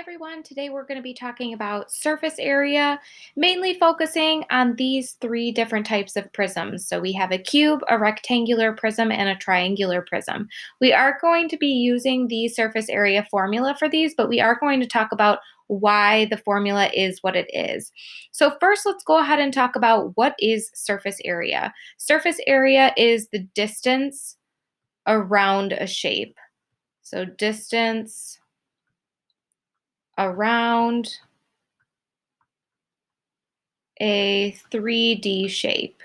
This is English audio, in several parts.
everyone. Today we're going to be talking about surface area, mainly focusing on these three different types of prisms. So we have a cube, a rectangular prism, and a triangular prism. We are going to be using the surface area formula for these, but we are going to talk about why the formula is what it is. So first, let's go ahead and talk about what is surface area. Surface area is the distance around a shape. So distance around a 3D shape.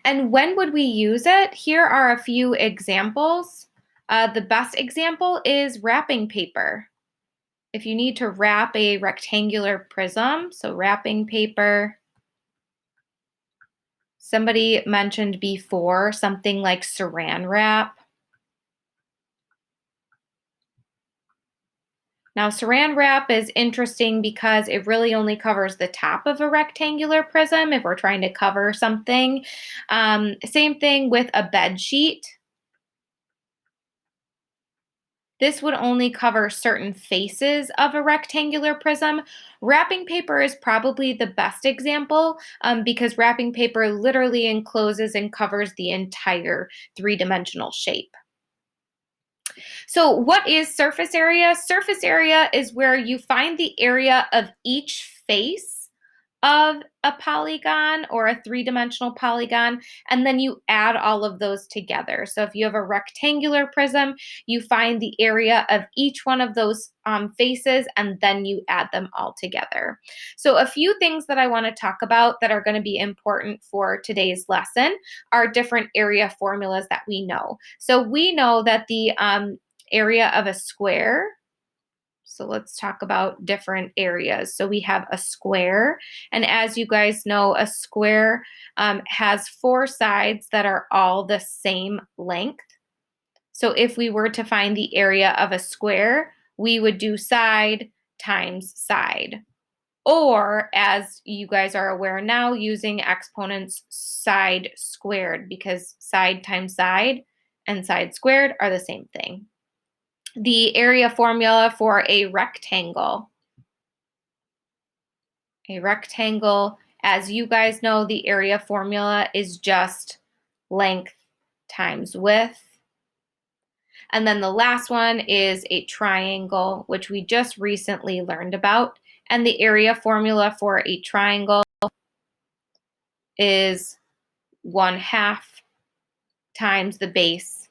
And when would we use it? Here are a few examples. The best example is wrapping paper. If you need to wrap a rectangular prism, so wrapping paper. Somebody mentioned before something like saran wrap. Now, saran wrap is interesting because it really only covers the top of a rectangular prism if we're trying to cover something. Same thing with a bed sheet. This would only cover certain faces of a rectangular prism. Wrapping paper is probably the best example because wrapping paper literally encloses and covers the entire three-dimensional shape. So what is surface area? Surface area is where you find the area of each face of a polygon or a three-dimensional polygon, and then you add all of those together. So if you have a rectangular prism, you find the area of each one of those faces, and then you add them all together. So a few things that I want to talk about that are going to be important for today's lesson are different area formulas that we know. So we know that the area of a square. So let's talk about different areas. So we have a square, and as you guys know, a square has four sides that are all the same length. So if we were to find the area of a square, we would do side times side. Or, as you guys are aware now, using exponents side squared, because side times side and side squared are the same thing. The area formula for a rectangle. A rectangle, as you guys know, the area formula is just length times width. And then the last one is a triangle, which we just recently learned about. And the area formula for a triangle is 1/2 times the base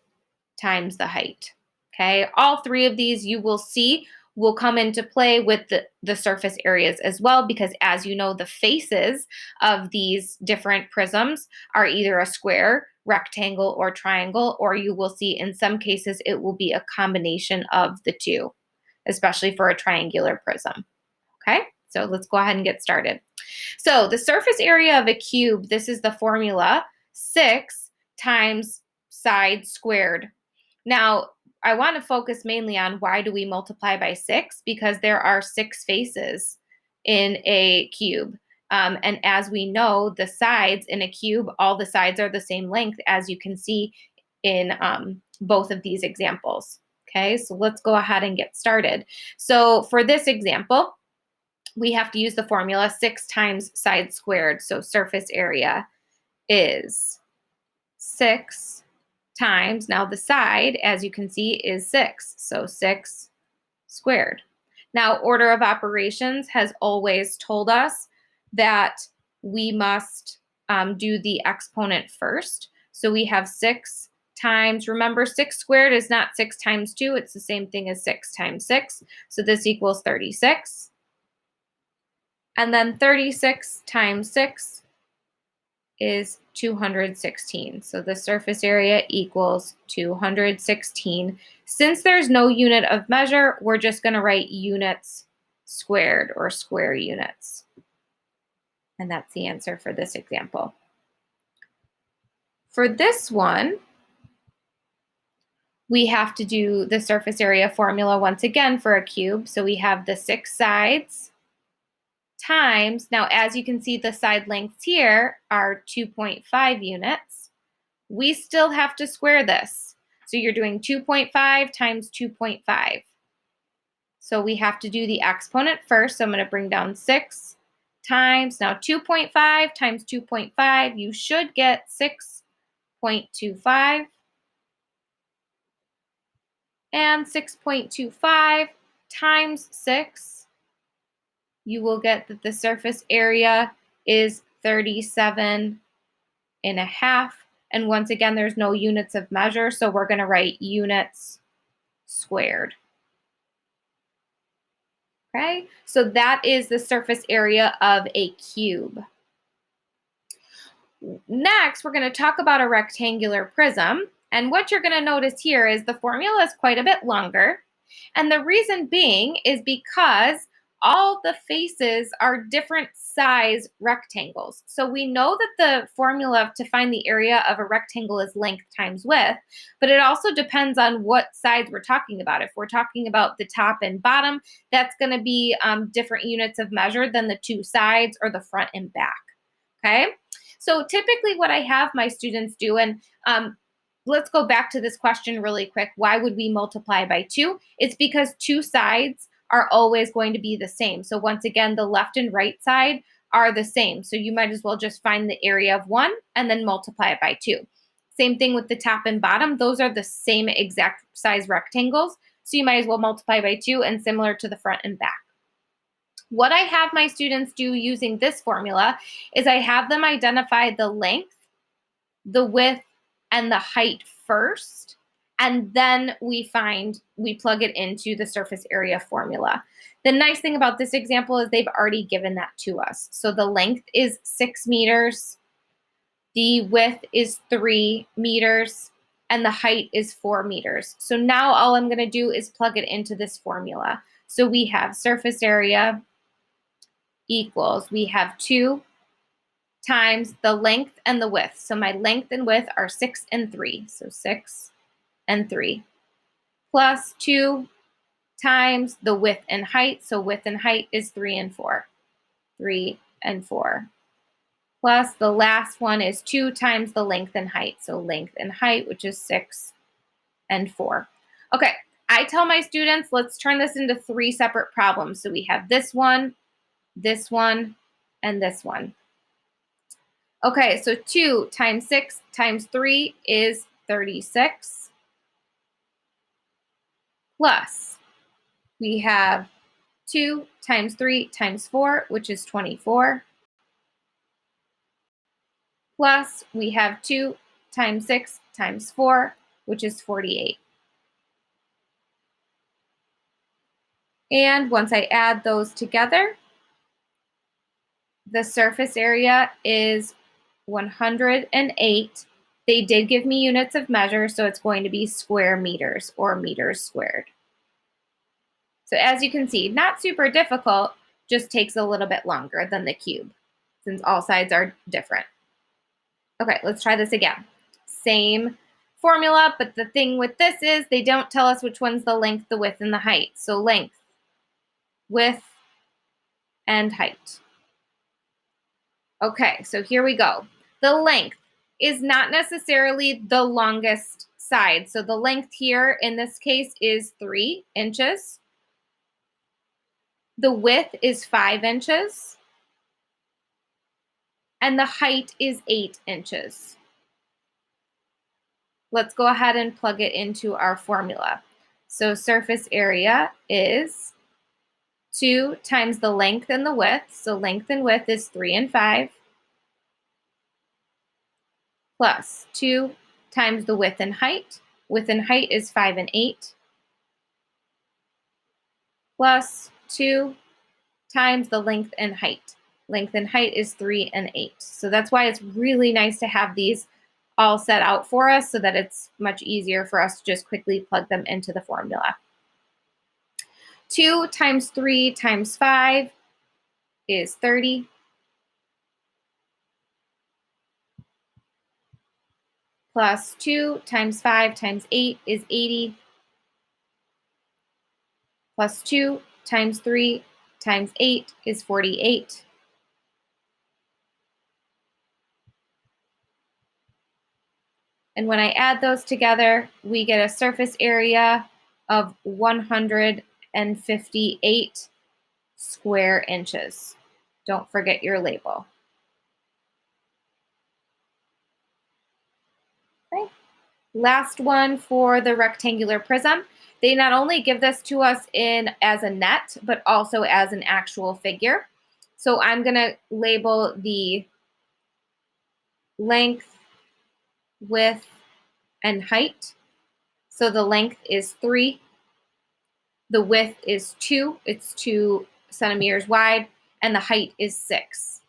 times the height. Okay, all three of these you will see will come into play with the surface areas as well, because as you know, the faces of these different prisms are either a square, rectangle, or triangle, or you will see in some cases it will be a combination of the two, especially for a triangular prism. Okay, so let's go ahead and get started. So the surface area of a cube, this is the formula, 6 times side squared. Now, I want to focus mainly on why do we multiply by 6, because there are 6 faces in a cube. And as we know, the sides in a cube, all the sides are the same length, as you can see in both of these examples. Okay, so let's go ahead and get started. So for this example, we have to use the formula 6 times side squared. So surface area is 6 times, now the side, as you can see, is 6. So 6 squared. Now, order of operations has always told us that we must do the exponent first. So we have 6 times, remember 6 squared is not 6 times 2, it's the same thing as 6 times 6. So this equals 36. And then 36 times 6 is 216. So the surface area equals 216. Since there's no unit of measure, we're just going to write units squared or square units. And that's the answer for this example. For this one, we have to do the surface area formula once again for a cube. So we have the 6 sides times, now as you can see, the side lengths here are 2.5 units. We still have to square this. So you're doing 2.5 times 2.5. So we have to do the exponent first. So I'm going to bring down 6 times, now 2.5 times 2.5, you should get 6.25. And 6.25 times 6, you will get that the surface area is 37 and a half. And once again, there's no units of measure, so we're going to write units squared. Okay, so that is the surface area of a cube. Next, we're going to talk about a rectangular prism. And what you're going to notice here is the formula is quite a bit longer. And the reason being is because all the faces are different size rectangles. So we know that the formula to find the area of a rectangle is length times width, but it also depends on what sides we're talking about. If we're talking about the top and bottom, that's going to be different units of measure than the two sides or the front and back. Okay, so typically what I have my students do, and let's go back to this question really quick. Why would we multiply by 2? It's because two sides are always going to be the same. So once again, the left and right side are the same. So you might as well just find the area of 1 and then multiply it by 2. Same thing with the top and bottom. Those are the same exact size rectangles. So you might as well multiply by 2, and similar to the front and back. What I have my students do using this formula is I have them identify the length, the width, and the height first, and then we plug it into the surface area formula. The nice thing about this example is they've already given that to us. So the length is 6 meters, the width is 3 meters, and the height is 4 meters. So now all I'm going to do is plug it into this formula. So we have surface area equals, we have 2 times the length and the width. So my length and width are 6 and 3. So 6 and 3. Plus 2 times the width and height. So width and height is 3 and 4. 3 and 4. Plus the last one is 2 times the length and height. So length and height, which is 6 and 4. Okay, I tell my students, let's turn this into 3 separate problems. So we have this one, and this one. Okay, so 2 times 6 times 3 is 36. Plus, we have 2 times 3 times 4, which is 24. Plus, we have 2 times 6 times 4, which is 48. And once I add those together, the surface area is 108. They did give me units of measure, so it's going to be square meters or meters squared. So as you can see, not super difficult, just takes a little bit longer than the cube since all sides are different. Okay, let's try this again. Same formula, but the thing with this is they don't tell us which one's the length, the width, and the height. So length, width, and height. Okay, so here we go. The length is not necessarily the longest side. So the length here in this case is 3 inches. The width is 5 inches. And the height is 8 inches. Let's go ahead and plug it into our formula. So surface area is 2 times the length and the width. So length and width is 3 and 5. Plus 2 times the width and height. Width and height is 5 and 8. Plus 2 times the length and height. Length and height is 3 and 8. So that's why it's really nice to have these all set out for us so that it's much easier for us to just quickly plug them into the formula. 2 times 3 times 5 is 30. Plus 2 times 5 times 8 is 80. Plus 2 times 3 times 8 is 48. And when I add those together, we get a surface area of 158 square inches. Don't forget your label. Okay. Last one for the rectangular prism. They not only give this to us in as a net, but also as an actual figure. So I'm going to label the length, width, and height. So the length is 3. The width is 2. It's 2 centimeters wide. And the height is 6.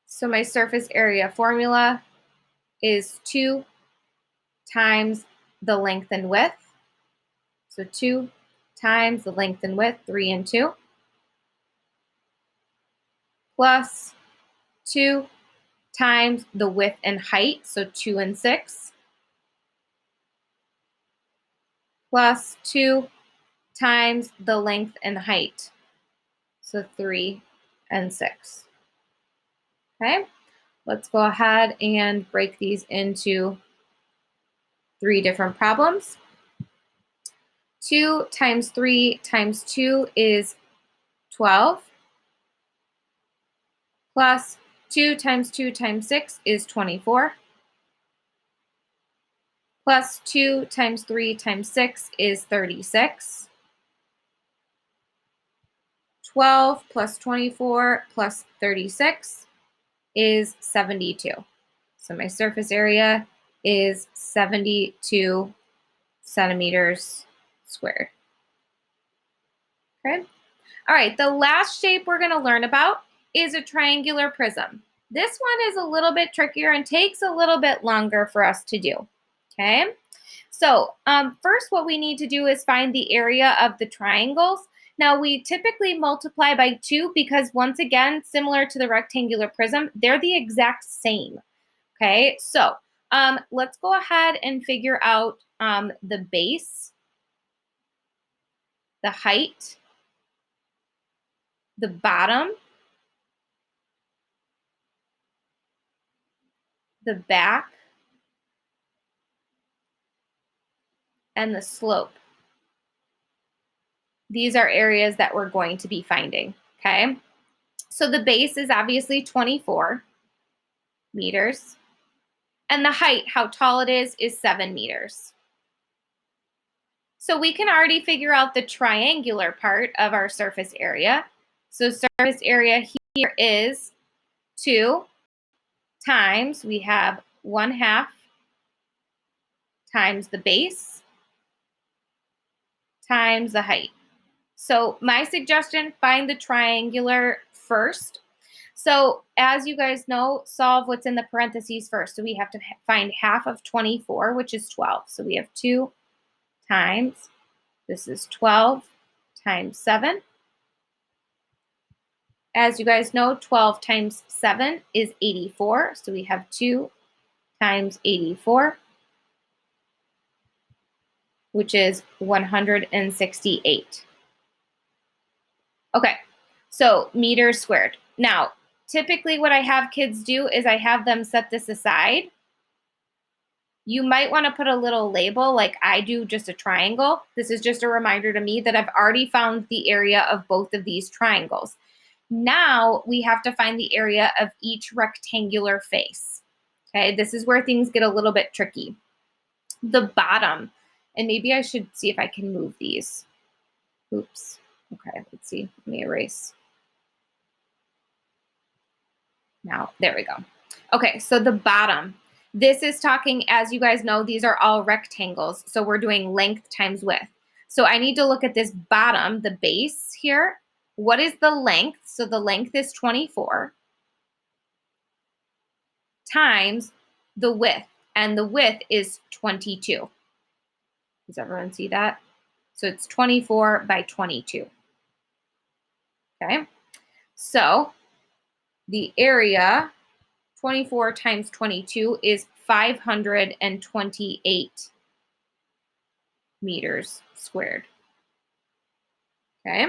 So my surface area formula is 2 times the length and width. So 2 times the length and width, 3 and 2, plus 2 times the width and height, so 2 and 6, plus 2 times the length and height, so 3 and 6. Okay, let's go ahead and break these into 3 different problems. 2 times 3 times 2 is 12, plus 2 times 2 times 6 is 24, plus 2 times 3 times 6 is 36. 12 plus 24 plus 36 is 72. So my surface area is 72 centimeters squared. Okay. All right, the last shape we're going to learn about is a triangular prism. This one is a little bit trickier and takes a little bit longer for us to do. Okay. So first what we need to do is find the area of the triangles. Now we typically multiply by 2 because once again, similar to the rectangular prism, they're the exact same. Okay, so let's go ahead and figure out the base, the height, the bottom, the back, and the slope. These are areas that we're going to be finding, okay? So the base is obviously 24 meters. And the height, how tall it is 7 meters. So we can already figure out the triangular part of our surface area. So surface area here is 2 times, we have 1/2 times the base times the height. So my suggestion, find the triangular first. So as you guys know, solve what's in the parentheses first. So we have to find half of 24, which is 12. So we have 2 times, this is 12 times 7. As you guys know, 12 times 7 is 84. So we have 2 times 84, which is 168. Okay, so meters squared. Now, typically what I have kids do is I have them set this aside. You might want to put a little label like I do, just a triangle. This is just a reminder to me that I've already found the area of both of these triangles. Now we have to find the area of each rectangular face. Okay, this is where things get a little bit tricky. The bottom, and maybe I should see if I can move these. Oops. Okay, let's see. Let me erase. Now, there we go. Okay, so the bottom. This is talking, as you guys know, these are all rectangles. So we're doing length times width. So I need to look at this bottom, the base here. What is the length? So the length is 24 times the width. And the width is 22. Does everyone see that? So it's 24 by 22. Okay. So the area, 24 times 22 is 528 meters squared. Okay.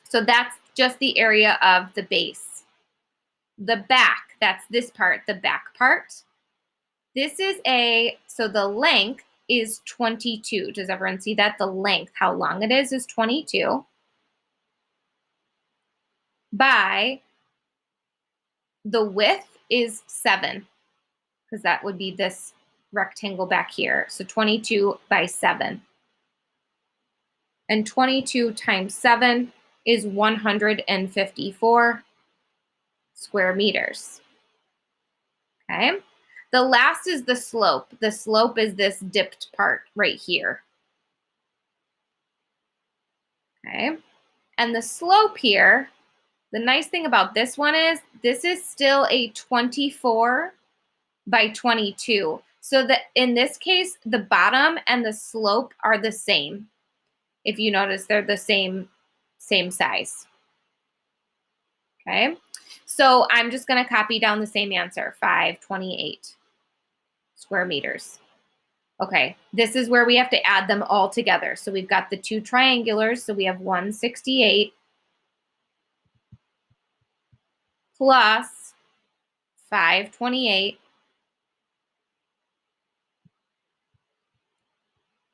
So that's just the area of the base. The back, That's this part, the back part. This is so the length is 22. Does everyone see that? The length, how long it is 22 by the width is 7, because that would be this rectangle back here. So 22 by 7. And 22 times 7 is 154 square meters. Okay. The last is the slope. The slope is this dipped part right here. Okay. And the slope here, the nice thing about this one is this is still a 24 by 22. So that in this case, the bottom and the slope are the same. If you notice, they're the same size. Okay. So I'm just going to copy down the same answer, 528 square meters. Okay, this is where we have to add them all together. So we've got the two triangulars. So we have 168 plus 528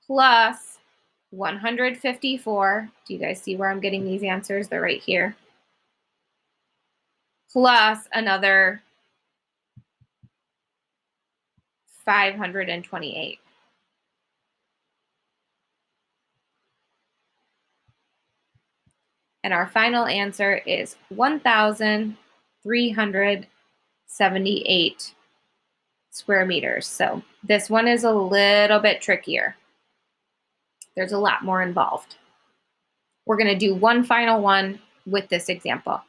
plus 154. Do you guys see where I'm getting these answers? They're right here. Plus another 528. And our final answer is 1,378 square meters. So this one is a little bit trickier. There's a lot more involved. We're going to do one final one with this example.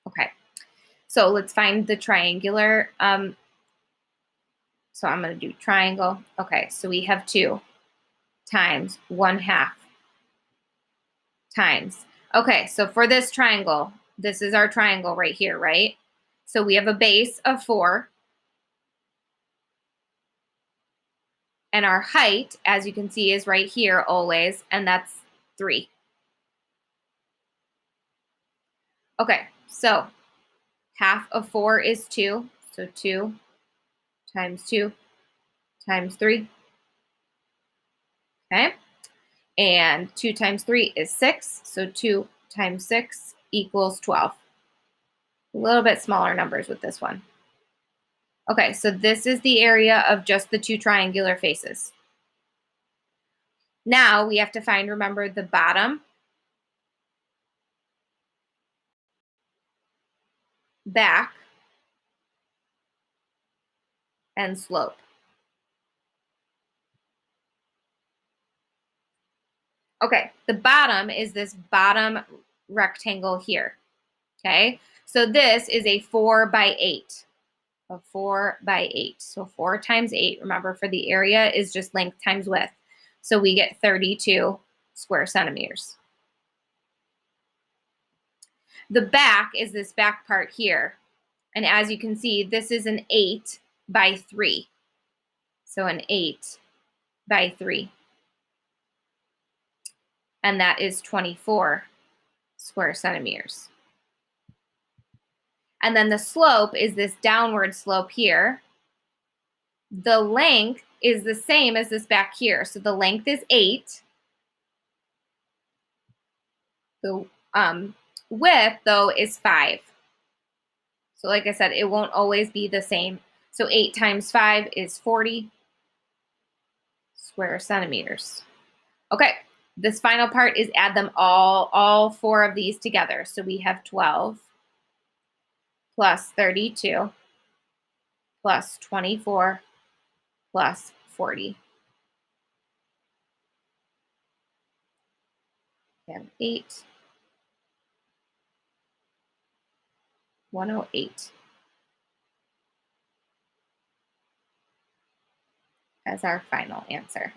Okay, so let's find the triangular. So I'm going to do triangle. Okay, so we have 2 times 1/2 times. Okay, so for this triangle, this is our triangle right here, right? So we have a base of 4. And our height, as you can see, is right here always, and that's 3. Okay, so half of 4 is 2. So 2 times 2 times 3. Okay. And 2 times 3 is 6. So 2 times 6 equals 12. A little bit smaller numbers with this one. Okay, so this is the area of just the 2 triangular faces. Now we have to find, remember, the bottom, back, and slope. Okay, the bottom is this bottom rectangle here. Okay, so this is a 4 by 8. A 4 by 8. So 4 times 8, remember, for the area is just length times width. So we get 32 square centimeters. The back is this back part here. And as you can see, this is an 8 by 3. So an 8 by 3. And that is 24 square centimeters. And then the slope is this downward slope here. The length is the same as this back here. So the length is 8. The width, though, is 5. So like I said, it won't always be the same. So 8 times 5 is 40 square centimeters. Okay, this final part is add them all 4 of these together. So we have 12 plus 32 plus 24 plus 40. And 8, 108 as our final answer.